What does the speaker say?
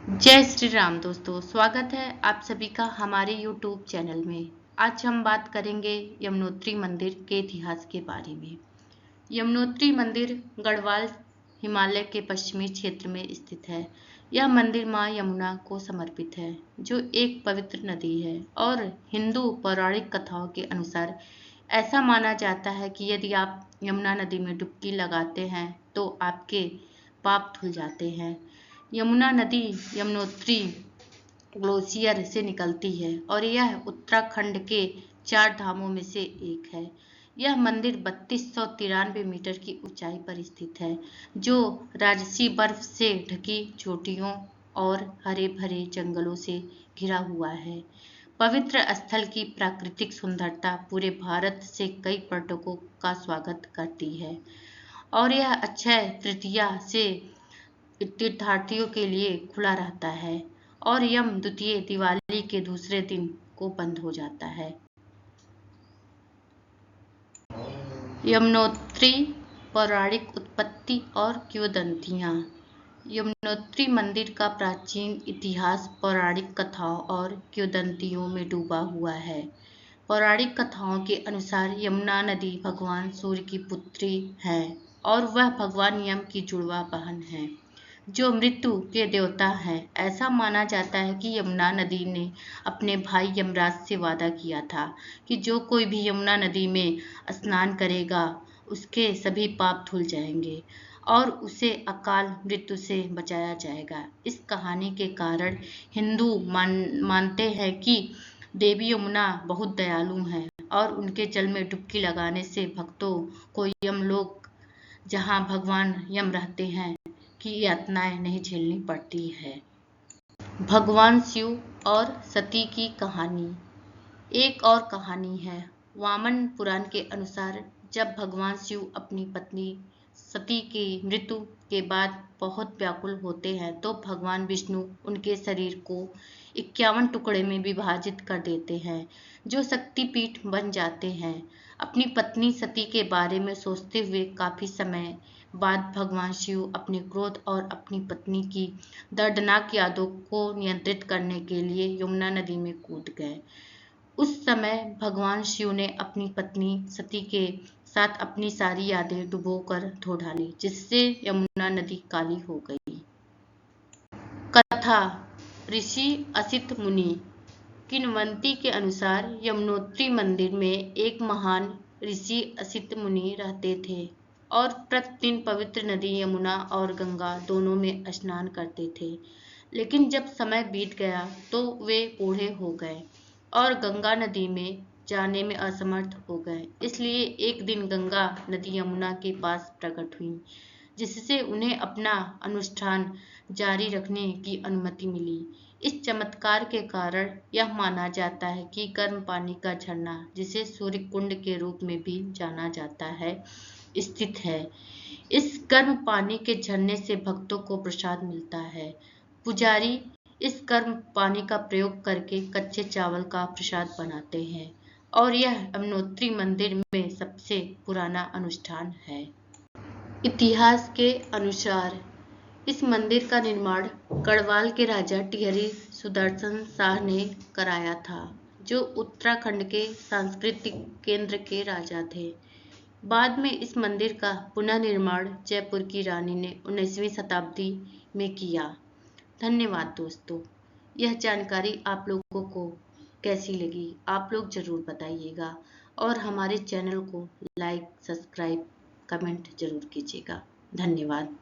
जय श्री राम दोस्तों, स्वागत है आप सभी का हमारे YouTube चैनल में। आज हम बात करेंगे यमुनोत्री मंदिर के इतिहास के बारे में। यमुनोत्री मंदिर गढ़वाल हिमालय के पश्चिमी क्षेत्र में स्थित है। यह मंदिर मां यमुना को समर्पित है, जो एक पवित्र नदी है और हिंदू पौराणिक कथाओं के अनुसार ऐसा माना जाता है कि यदि आप यमुना नदी में डुबकी लगाते हैं तो आपके पाप धुल जाते हैं। यमुना नदी यमुनोत्री ग्लेशियर से निकलती है और यह उत्तराखंड के 4 धामों में से एक है। यह मंदिर 3293 मीटर की ऊंचाई पर स्थित है, जो राजसी बर्फ से ढकी चोटियों और हरे भरे जंगलों से घिरा हुआ है। पवित्र स्थल की प्राकृतिक सुंदरता पूरे भारत से कई पर्यटकों का स्वागत करती है और यह अक्षय तृतीया से तीर्थार्थियों के लिए खुला रहता है और यम द्वितीय दिवाली के दूसरे दिन को बंद हो जाता है। यमुनोत्री पौराणिक उत्पत्ति और किंवदंतियां। यमुनोत्री मंदिर का प्राचीन इतिहास पौराणिक कथाओं और किंवदंतियों में डूबा हुआ है। पौराणिक कथाओं के अनुसार यमुना नदी भगवान सूर्य की पुत्री है और वह भगवान यम की जुड़वा बहन है, जो मृत्यु के देवता हैं। ऐसा माना जाता है कि यमुना नदी ने अपने भाई यमराज से वादा किया था कि जो कोई भी यमुना नदी में स्नान करेगा उसके सभी पाप धुल जाएंगे और उसे अकाल मृत्यु से बचाया जाएगा। इस कहानी के कारण हिंदू मानते हैं कि देवी यमुना बहुत दयालु हैं और उनके जल में डुबकी लगाने से भक्तों को यमलोक, जहां भगवान यम रहते हैं, की यातनाएं नहीं झेलनी पड़ती है। भगवान शिव और सती की कहानी। एक और कहानी है। वामन पुराण के अनुसार जब भगवान शिव अपनी पत्नी सती की मृत्यु के बाद बहुत व्याकुल होते हैं तो भगवान विष्णु उनके शरीर को 51 टुकड़े में विभाजित कर देते हैं, जो शक्तिपीठ बन जाते हैं। अपनी पत्नी सती के बारे में सोचते हुए काफी समय बाद भगवान शिव अपने क्रोध और अपनी पत्नी की दर्दनाक यादों को नियंत्रित करने के लिए यमुना नदी में कूद गए। उस समय भगवान शिव ने अपनी पत्नी सती के साथ अपनी सारी यादें डुबोकर धो डाली, जिससे यमुना नदी काली हो गई। कथा। ऋषि असित मुनि। किंवदंती के अनुसार यमुनोत्री मंदिर में एक महान ऋषि असित मुनि रहते थे और प्रतिदिन पवित्र नदी यमुना और गंगा दोनों में स्नान करते थे। लेकिन जब समय बीत गया तो वे बूढ़े हो गए और गंगा नदी में जाने में असमर्थ हो गए। इसलिए एक दिन गंगा नदी यमुना के पास प्रकट हुई, जिससे उन्हें अपना अनुष्ठान जारी रखने की अनुमति मिली। इस चमत्कार के कारण यह माना जाता है कि गर्म पानी का झरना, जिसे सूर्य कुंड के रूप में भी जाना जाता है, स्थित है। इस गर्म पानी के झरने से भक्तों को प्रसाद मिलता है। पुजारी इस गर्म पानी का प्रयोग करके कच्चे चावल का प्रसाद बनाते हैं और यह यमुनोत्री मंदिर में सबसे पुराना अनुष्ठान है। इतिहास के अनुसार इस मंदिर का निर्माण गढ़वाल के राजा टिहरी सुदर्शन शाह ने कराया था, जो उत्तराखंड के सांस्कृतिक केंद्र के राजा थे। बाद में इस मंदिर का पुनर्निर्माण जयपुर की रानी ने 19वीं शताब्दी में किया। धन्यवाद दोस्तों। यह जानकारी आप लोगों को कैसी लगी आप लोग जरूर बताइएगा और हमारे चैनल को लाइक, सब्सक्राइब, कमेंट जरूर कीजिएगा। धन्यवाद।